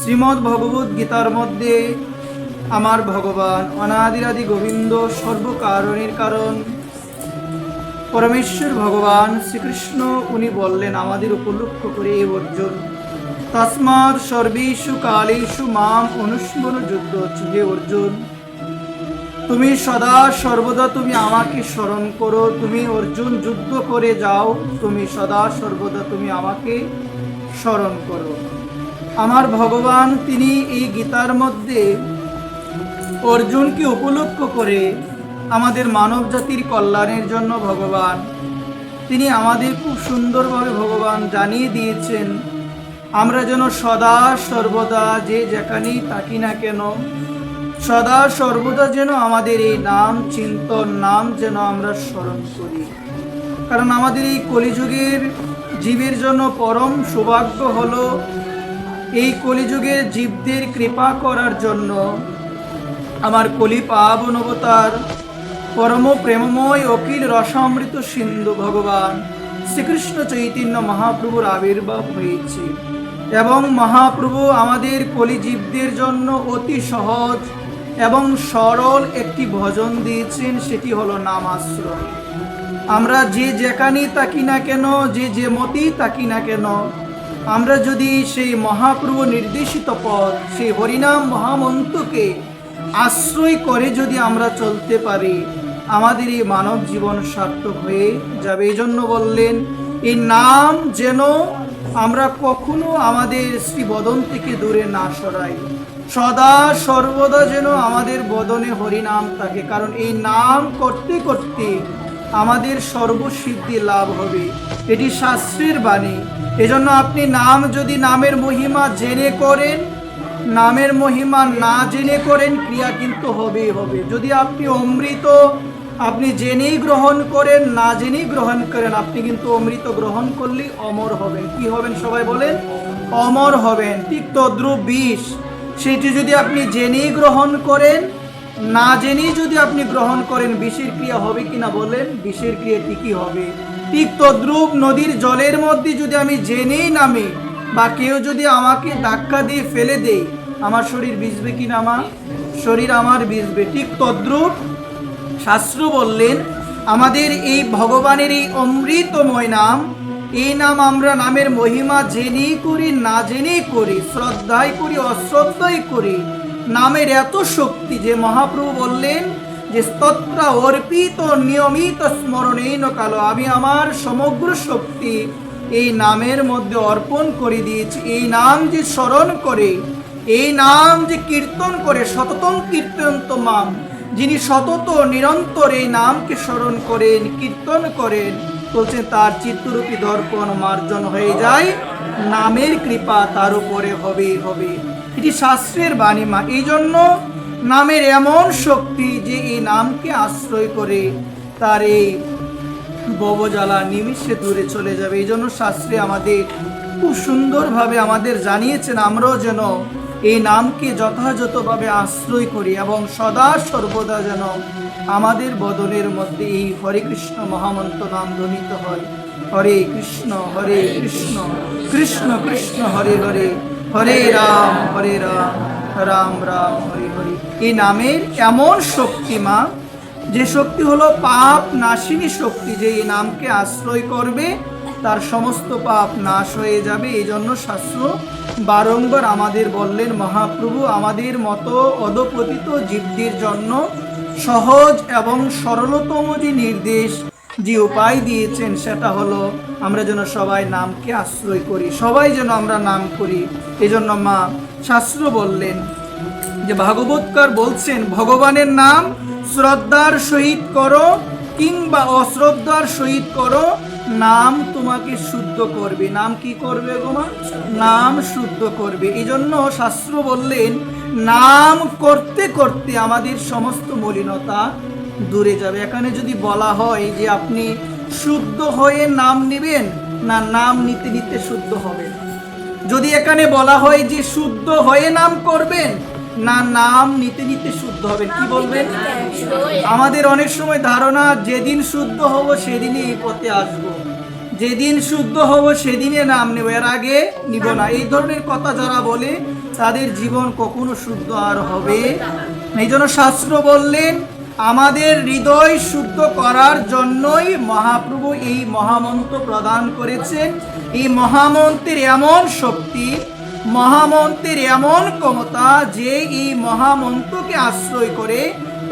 শ্রীমদ্ ভগবদ্ গীতার মধ্যে আমার ভগবান অনাদিরাদি গোবিন্দ সর্বকারণের কারণ পরমেশ্বর ভগবান শ্রীকৃষ্ণ উনি বললেন আমাদের উপলক্ষ করে এই অর্জুন, তস্মাৎ সর্বেষু কালেষু মাম অনুস্মর যুদ্ধ। হে অর্জুন, তুমি সদা সর্বদা তুমি আমাকে স্মরণ করো। তুমি অর্জুন যুদ্ধ করে যাও, তুমি সদা সর্বদা তুমি আমাকে স্মরণ করো। আমার ভগবান তিনি এই গীতার মধ্যে অর্জুনকে উপলক্ষ করে আমাদের মানব জাতির কল্যাণের জন্য ভগবান তিনি আমাদের খুব সুন্দরভাবে ভগবান জানিয়ে দিয়েছেন আমরা যেন সদা সর্বদা যে যেখানেই থাকি না কেন সদা সর্বদা যেন আমাদের এই নাম চিন্তন নাম যেন আমরা স্মরণ করি। কারণ আমাদের এই কলিযুগের জীবের জন্য পরম সৌভাগ্য হলো এই কলিযুগের জীবদের কৃপা করার জন্য আমার কলি পাবন অবতার পরম প্রেমময় অখিল রসামৃত সিন্ধু ভগবান শ্রীকৃষ্ণ চৈতন্য মহাপ্রভুর আবির্ভাব হয়েছে এবং মহাপ্রভু আমাদের কলিজীবদের জন্য অতি সহজ এবং সরল একটি ভজন দিয়েছেন, সেটি হলো নাম আশ্রয়। আমরা যে যেখানেই থাকি না কেন যে মতেই থাকি না কেন আমরা যদি সেই মহাপ্রভু নির্দেশিত পথ সেই হরিনাম মহামন্ত্রকে আশ্রয় করে যদি আমরা চলতে পারি আমাদের এই মানব জীবন সার্থক হয়ে যাবে। এই জন্য বললেন এই নাম যেন আমরা কখনো আমাদের শ্রীবদন থেকে দূরে না সরাই, সদা সর্বদা যেন আমাদের বদনে হরিনাম থাকে। কারণ এই নাম করতে করতে আমাদের সর্বসিদ্ধি লাভ হবে, এটি শাস্ত্রের বাণী। এজন্য আপনি নাম যদি নামের মহিমা জেনে করেন, নামের মহিমা না জেনে করেন ক্রিয়া কিন্তু হবেই হবে। যদি আপনি অমৃত আপনি জেনেই গ্রহণ করেন না জেনেই গ্রহণ করেন আপনি কিন্তু অমৃত গ্রহণ করলেই অমর হবেন। কি হবেন সবাই বলেন? অমর হবেন। ঠিক তদ্রূপ বিষ, সেটি যদি আপনি জেনেই গ্রহণ করেন না জেনেই যদি আপনি গ্রহণ করেন বিষের ক্রিয়া হবে কিনা বলেন? বিষের ক্রিয়া ঠিকই হবে। ঠিক তদ্রূপ নদীর জলের মধ্যে যদি আমি জেনেই নামি বা কেউ যদি আমাকে ধাক্কা দিয়ে ফেলে দেয় আমার শরীর ভিজবে কিনা? আমার শরীর আমার ভিজবে। ঠিক তদ্রূপ শাস্ত্র বললেন আমাদের এই ভগবানের এই অমৃতময় নাম, এই নাম আমরা নামের মহিমা জেনেই করি না জেনেই করি, শ্রদ্ধাই করি অশ্রদ্ধাই করি, নামের এত শক্তি যে মহাপ্রভু বললেন যে স্তোত্র অর্পিত নিয়মিত স্মরণেন কালো, আমি আমার সমগ্র শক্তি এই নামের মধ্যে অর্পণ করে দিয়েছি। এই নাম যে স্মরণ করে, এই নাম যে কীর্তন করে, সততম কীর্তন মাম, যিনি সতত নিরন্তর এই নামকে স্মরণ করেন কীর্তন করেন বলছেন তার চিত্তরূপী দর্পণ মার্জন হয়ে যায়, নামের কৃপা তার উপরে হবে হবে। এটি শাস্ত্রের বাণী মা। এই জন্য নামের এমন শক্তি যে এই নামকে আশ্রয় করে তার এই ভবজ্বালা নিমিষে দূরে চলে যাবে। এই জন্য শাস্ত্রে আমাদের খুব সুন্দরভাবে আমাদের জানিয়েছেন আমরাও যেন এই নামকে যথাযথভাবে আশ্রয় করি এবং সদা সর্বদা যেন আমাদের বদনের মধ্যে এই হরে কৃষ্ণ মহামন্ত্র নাম ধ্বনিত হয়। হরে কৃষ্ণ কৃষ্ণ কৃষ্ণ হরে হরে, হরে রাম রাম রাম হরে হরে। এই নামের এমন শক্তি মা, যে শক্তি হলো পাপ নাশিনী শক্তি, যে এই নামকে আশ্রয় করবে তার সমস্ত পাপ নাশ হয়ে যাবে। এই জন্য শাস্ত্র বারংবার আমাদের বললেন মহাপ্রভু আমাদের মতো অধপতিত জীবদের জন্য সহজ এবং সরলতম যে নির্দেশ যে উপায় দিয়েছেন সেটা হলো আমরা যেন সবাই নামকে আশ্রয় করি, সবাই যেন আমরা নাম করি। এজন্য মা শাস্ত্র বললেন যে ভাগবতকার বলছেন ভগবানের নাম শ্রদ্ধার সহিত করো কিংবা অশ্রদ্ধার সহিত করো, নাম তোমাকে শুদ্ধ করবে। নাম কি করবে গো মা? নাম শুদ্ধ করবে। এই জন্য শাস্ত্র বললেন নাম করতে করতে আমাদের সমস্ত মলিনতা দূরে যাবে। এখানে যদি বলা হয় যে আপনি শুদ্ধ হয়ে নাম নেবেন না নাম নিতে নিতে শুদ্ধ হবেন, যদি এখানে বলা হয় যে শুদ্ধ হয়ে নাম করবেন না নাম নিতে নিতে শুদ্ধ হবেন, কি বলবেন? আমাদের অনেক সময় ধারণা যেদিন শুদ্ধ হব সেদিনই এই পথে আসবো, যেদিন শুদ্ধ হব সেদিনে নাম নেব, এর আগে নিব না। এই ধরনের কথা যারা বলে তাদের জীবন কখনো শুদ্ধ আর হবে। এই জন্য শাস্ত্র বললেন আমাদের হৃদয় শুদ্ধ করার জন্যই মহাপ্রভু এই মহামন্ত্র প্রদান করেছেন। এই মহামন্ত্রের এমন শক্তি, মহামন্ত্রের এমন ক্ষমতা যে এই মহামন্ত্রকে আশ্রয় করে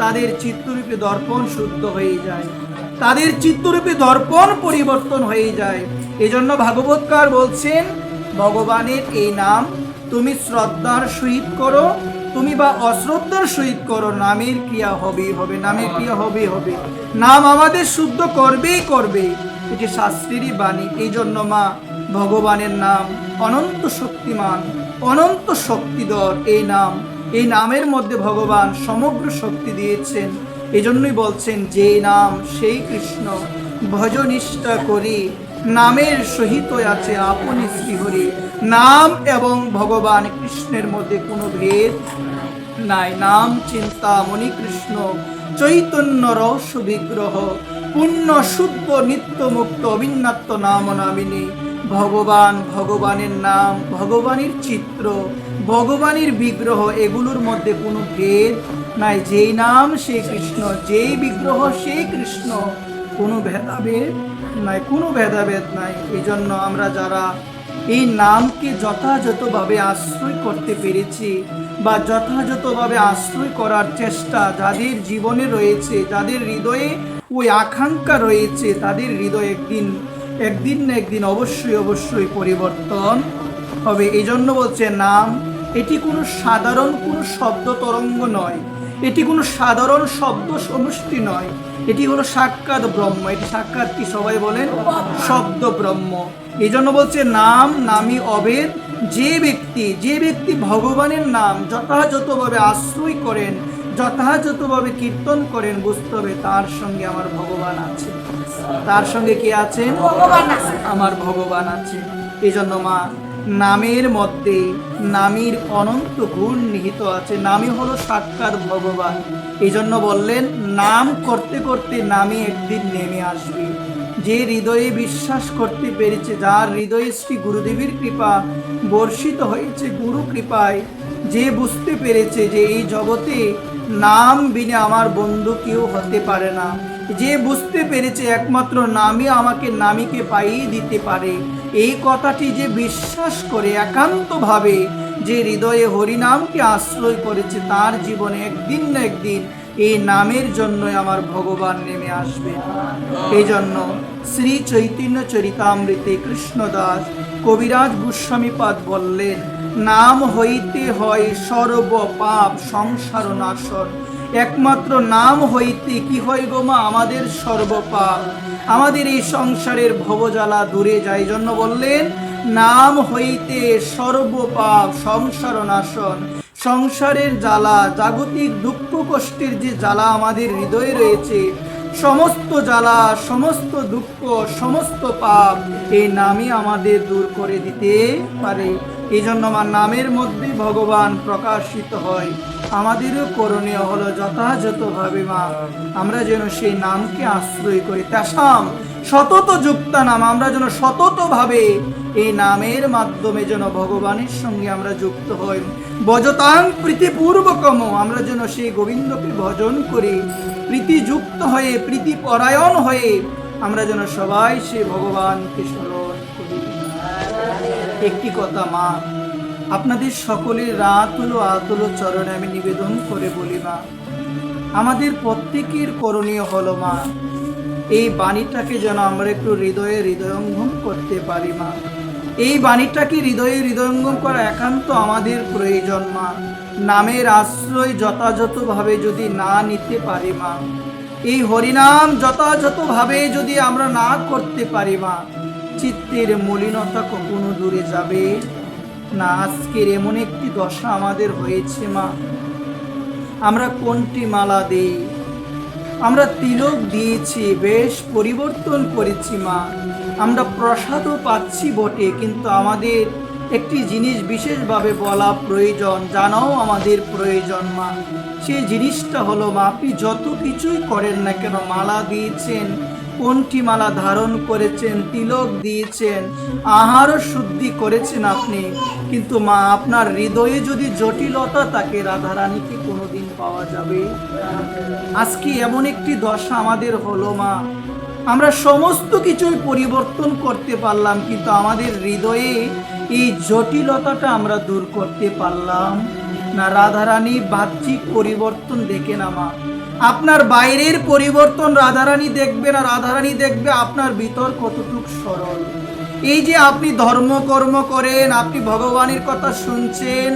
তাদের চিত্তরূপী দর্পণ শুদ্ধ হয়ে যায়, তাদের চিত্তরূপী দর্পণ পরিবর্তন হয়ে যায়। এজন্য ভাগবতকার বলছেন ভগবানের এই নাম তুমি শ্রদ্ধার সহিত করো, তুমি বা অশ্রদ্ধার সহিত করো, নামের ক্রিয়া হবেই হবে, নামের ক্রিয়া হবেই হবে। নাম আমাদের শুদ্ধ করবেই করবে, এটি শাস্ত্রেরই বাণী। এই জন্য মা ভগবানের নাম অনন্ত শক্তিমান, অনন্ত শক্তিধর। এই নাম, এই নামের মধ্যে ভগবান সমগ্র শক্তি দিয়েছেন। এই জন্যই বলছেন যে নাম সেই কৃষ্ণ ভজনিষ্ঠা করি, নামের সহিত আছে আপনি শ্রীহরি। নাম এবং ভগবান কৃষ্ণের মধ্যে কোনো ভেদ নাই। নাম চিন্তামণি কৃষ্ণ চৈতন্য রস বিগ্রহ, পুণ্য শুদ্ধ নিত্য মুক্ত অভিন্নাত্ম নাম নামিনী। ভগবান, ভগবানের নাম, ভগবানের চিত্র, ভগবানের বিগ্রহ, এগুলোর মধ্যে কোনো ভেদ নাই। যেই নাম সেই কৃষ্ণ, যেই বিগ্রহ সেই কৃষ্ণ, কোনো ভেদাভেদ নাই, কোনো ভেদাভেদ নাই। এই জন্য আমরা যারা এই নামকে যথাযথভাবে আশ্রয় করতে পেরেছি বা যথাযথভাবে আশ্রয় করার চেষ্টা যাদের জীবনে রয়েছে, যাদের হৃদয়ে ওই আকাঙ্ক্ষা রয়েছে, তাদের হৃদয় একদিন না একদিন অবশ্যই পরিবর্তন হবে। এই জন্য বলছে নাম এটি কোনো সাধারণ কোনো শব্দ তরঙ্গ নয়, এটি কোনো সাধারণ শব্দ সমষ্টি নয়, এটি হলো সাক্ষাৎ ব্রহ্ম। এটি সাক্ষাৎ কি সবাই বলেন? শব্দ ব্রহ্ম। এই জন্য বলছে নাম নামই অভেদ। যে ব্যক্তি ভগবানের নাম যথাযথভাবে আশ্রয় করেন, যথাযথভাবে কীর্তন করেন, বুঝতে হবে তার সঙ্গে আমার ভগবান আছে। তার সঙ্গে কি আছেন? আমার ভগবান আছে। এই জন্য মা নামের মধ্যে নামীর অনন্ত গুণ নিহিত আছে। নামই হলো সাক্ষাৎ ভগবান। এই জন্য বললেন নাম করতে করতে নামই একদিন নেমে আসবে। যে হৃদয়ে বিশ্বাস করতে পেরেছে, যার হৃদয়ে শ্রী গুরুদেবের কৃপা বর্ষিত হয়েছে, গুরু কৃপায় যে বুঝতে পেরেছে যে এই জগতে নাম বিনা আমার বন্ধু কেউ হতে পারে না, যে বুঝতে পেরেছে একমাত্র নামই আমাকে নামীকে পাইয়ে দিতে পারে, এই কথাটি যে বিশ্বাস করে একান্তভাবে যে হৃদয়ে হরিনামকে আশ্রয় করেছে, তার জীবনে একদিন না একদিন এই নামের জন্যই আমার ভগবান নেমে আসবে। এই জন্য শ্রী চৈতন্য চরিতামৃতে কৃষ্ণদাস কবিরাজ গোস্বামীপাদ বললেন নাম হইতে হয় সর্ব পাপ সংসার নাশন। একমাত্র নাম হইতে কি হয় গো মা? আমাদের সর্বপাপ, আমাদের এই সংসারের ভবজ্বালা দূরে যায়। জন্য বললেন নাম হইতে সর্বপাপ সংসার নাশন। সংসারের জ্বালা, জাগতিক দুঃখ কষ্টের যে জ্বালা আমাদের হৃদয়ে রয়েছে, সমস্ত জ্বালা, সমস্ত দুঃখ, সমস্ত পাপ এই নামই আমাদের দূর করে দিতে পারে। এই জন্য আমার নামের মধ্যে ভগবান প্রকাশিত হয়। আমাদেরও করণীয় হলো যথাযথভাবে মা আমরা যেন সেই নামকে আশ্রয় করি। তেষাম সতত যুক্তা নাম, আমরা যেন সততভাবে এই নামের মাধ্যমে যেন ভগবানের সঙ্গে আমরা যুক্ত হই। ভজতাং প্রীতিপূর্বকম, আমরা যেন সেই গোবিন্দকে ভজন করি, প্রীতিযুক্ত হয়ে, প্রীতিপরায়ণ হয়ে আমরা যেন সবাই সে ভগবানকে স্মরণ করি। একটি কথা মা আপনাদের সকলের রাতুল আতুল চরণে আমি নিবেদন করে বলি মা, আমাদের প্রত্যেকের করণীয় হলো মা এই বাণীটাকে যেন আমরা একটু হৃদয়ে হৃদয়ঙ্গম করতে পারি মা। এই বাণীটাকে হৃদয়ে হৃদয়ঙ্গম করা একান্ত আমাদের প্রয়োজন মা। নামের আশ্রয় যথাযথভাবে যদি না নিতে পারি মা, এই হরিনাম যথাযথভাবে যদি আমরা না করতে পারি মা, চিত্তের মলিনতা কখনো দূরে যাবে না। আজকের এমন একটি দশা আমাদের হয়েছে মা, আমরা কোনটি মালা দেই, আমরা তিলক দিয়েছি, বেশ পরিবর্তন করেছি মা, আমরা প্রসাদও পাচ্ছি বটে, কিন্তু আমাদের একটি জিনিস বিশেষভাবে বলা প্রয়োজন, জানাও আমাদের প্রয়োজন মা। সেই জিনিসটা হলো মা, আপনি যত কিছুই করেন না কেন, মালা দিয়েছেন, কোনটি মালা ধারণ করেছেন, তিলক দিয়েছেন, আহার শুদ্ধি করেছেন আপনি, কিন্তু মা আপনার হৃদয়ে যদি জটিলতা থাকে, রাধারানীকে কোনোদিন পাওয়া যাবে? আজকে এমন একটি দশা আমাদের হলো মা, আমরা সমস্ত কিছুই পরিবর্তন করতে পারলাম, কিন্তু আমাদের হৃদয়ে এই জটিলতাটা আমরা দূর করতে পারলাম না। রাধারানী বাহ্যিক পরিবর্তন দেখে না মা, আপনার বাইরের পরিবর্তন রাধারানী দেখবে না, রাধারানী দেখবে আপনার ভিতর কতটুকু সরল। এই যে আপনি ধর্মকর্ম করেন, আপনি ভগবানের কথা শুনছেন,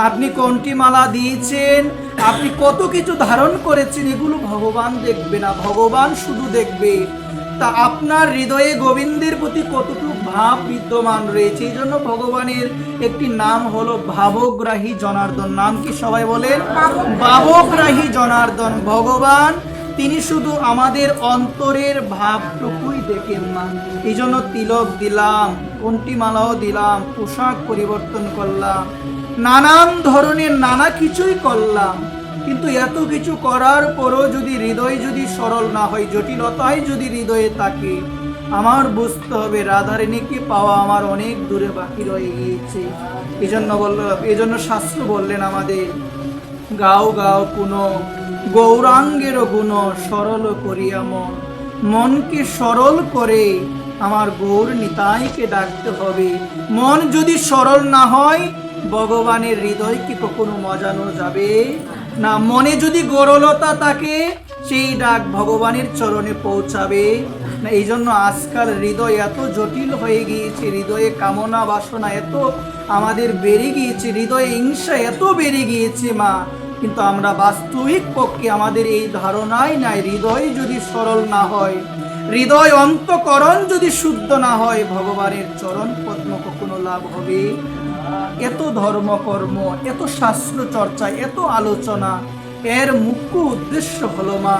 আপনি কোনটি মালা দিয়েছেন, আপনি কত কিছু ধারণ করেছেন, এগুলো ভগবান দেখবে না, ভগবান শুধু দেখবে তা আপনার হৃদয়ে গোবিন্দের প্রতি কতটুকু ভাব বিদ্যমান রয়েছে। এই জন্য ভগবানের একটি নাম হলো ভাবগ্রাহী জনার্দন। নাম কি সবাই বলেন? ভাবগ্রাহী জনার্দন। ভগবান তিনি শুধু আমাদের অন্তরের ভাবটুকুই দেখেন না। এই জন্য তিলক দিলাম, কোনটি মালাও দিলাম, পোশাক পরিবর্তন করলাম, নানান ধরনের নানা কিছুই করলাম, কিন্তু এত কিছু করার পরও যদি হৃদয় যদি সরল না হয়, জটিলতায় যদি হৃদয়ে থাকে, আমার বুঝতে হবে রাধারানীকে পাওয়া আমার অনেক দূরে বাকি রয়ে গিয়েছে। এই জন্য শাস্ত্র বললেন আমাদের, গাও গাও পুন গৌরাঙ্গের গুণ সরল করিয়া মন, মনকে সরল করে আমার গৌর নিতাইকে ডাকতে হবে। মন যদি সরল না হয়, ভগবানের হৃদয়কে কখনো মজানো যাবে না। মনে যদি গরলতা থাকে, সেই ডাক ভগবানের চরণে পৌঁছাবে না। এই জন্য আজকাল হৃদয় এত জটিল হয়ে গিয়েছে, হৃদয়ে কামনা বাসনা এত আমাদের বেড়ে গিয়েছে, হৃদয়ে হিংসা এত বেড়ে গিয়েছে মা, কিন্তু আমরা বাস্তবিক পক্ষে আমাদের এই ধারণাই নাই। হৃদয় যদি সরল না হয়, হৃদয় অন্তঃকরণ যদি শুদ্ধ না হয়, ভগবানের চরণ পদ্ম কখনো লাভ হবে? এত ধর্মকর্ম, এত শাস্ত্র চর্চা, এত আলোচনা, এর মুখ্য উদ্দেশ্য হলো মা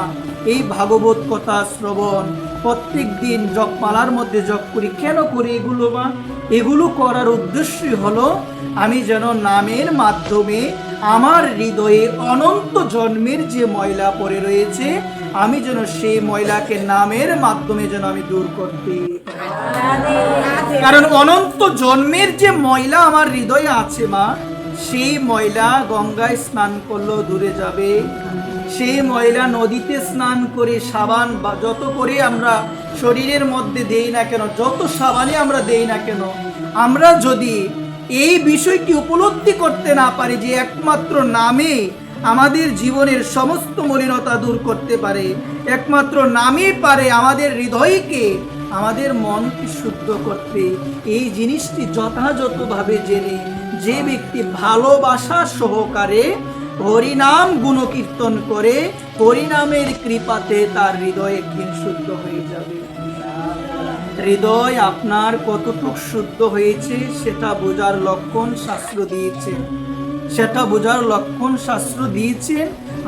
এই ভাগবত কথা শ্রবণ। প্রত্যেক দিন জপমালার মধ্যে জপ করি, কেন করি এগুলো মা? এগুলো করার উদ্দেশ্যই হলো আমি যেন নামের মাধ্যমে আমার হৃদয়ে অনন্ত জন্মের যে ময়লা পড়ে রয়েছে, আমি যেন সেই ময়লাকে নামের মাধ্যমে যেন আমি দূর করতে। কারণ অনন্ত জন্মের যে ময়লা আমার হৃদয়ে আছে মা, সেই ময়লা গঙ্গায় স্নান করলেও দূরে যাবে, সেই ময়লা নদীতে স্নান করে সাবান বা যত করে আমরা শরীরের মধ্যে দেই না কেন, যত সাবানে আমরা দেই না কেন, আমরা যদি এই বিষয়টি উপলব্ধি করতে না পারি যে একমাত্র নামে আমাদের জীবনের সমস্ত মলিনতা দূর করতে পারে, একমাত্র নামই পারে আমাদের হৃদয়কে, আমাদের মনকে শুদ্ধ করতে, এই জিনিসটি যথাযথভাবে জেনে যে ব্যক্তি ভালোবাসা সহকারে হরিনাম গুণকীর্তন করে, হরিনামের কৃপাতে তার হৃদয় একদিন শুদ্ধ হয়ে যাবে। হৃদয় আপনার কতটুক শুদ্ধ হয়েছে সেটা বোঝার লক্ষণ শাস্ত্র দিয়েছে, সেটা বোঝার লক্ষণ শাস্ত্র দিয়েছে।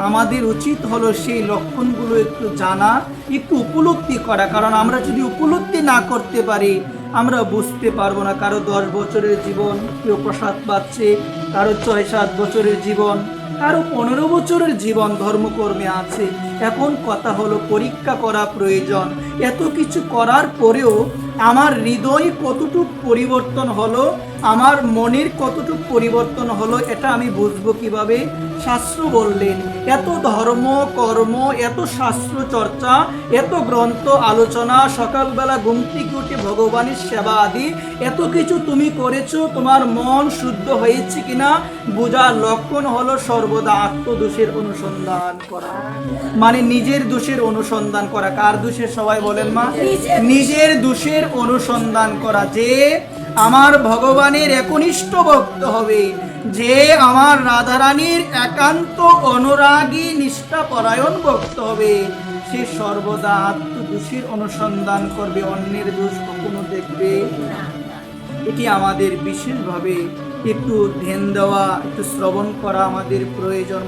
আমাদের উচিত হলো সেই লক্ষণগুলো একটু জানা, একটু উপলব্ধি করা। কারণ আমরা যদি উপলব্ধি না করতে পারি, আমরা বুঝতে পারবো না। কারো 10 বছরের জীবন, কেউ প্রসাদ পাচ্ছে, কারো 6-7 বছরের জীবন, কারো 15 বছরের জীবন ধর্মকর্মে আছে। এখন কথা হলো পরীক্ষা করা প্রয়োজন। এত কিছু করার পরেও আমার হৃদয় কতটুক পরিবর্তন হলো, আমার মনের কতটুক পরিবর্তন হলো, এটা আমি বুঝবো কিভাবে? শাস্ত্র বললেন, এত ধর্ম কর্ম, এত শাস্ত্র চর্চা, এত গ্রন্থ আলোচনা, সকালবেলা ঘুম থেকে উঠে ভগবানের সেবা আদি এত কিছু তুমি করেছো, তোমার মন শুদ্ধ হয়েছে কিনা বোঝার লক্ষণ হলো সর্বদা আত্মদোষের অনুসন্ধান করা। মানে নিজের দোষের অনুসন্ধান করা। কার দোষের? সবাই বলেন মা। নিজের দোষের অনুসন্ধান করা। যে আমার ভগবানের একনিষ্ঠ ভক্ত হবে, যে আমার রাধারানীর একান্ত অনুরাগী নিষ্ঠাপরায়ণ ভক্ত হবে, সে সর্বদা আত্মদোষের অনুসন্ধান করবে, অন্যের দোষ কখনো দেখবে না। এটি আমাদের বিশেষভাবে একটু ধ্যান দেওয়া, একটু শ্রবণ করা আমাদের প্রয়োজন।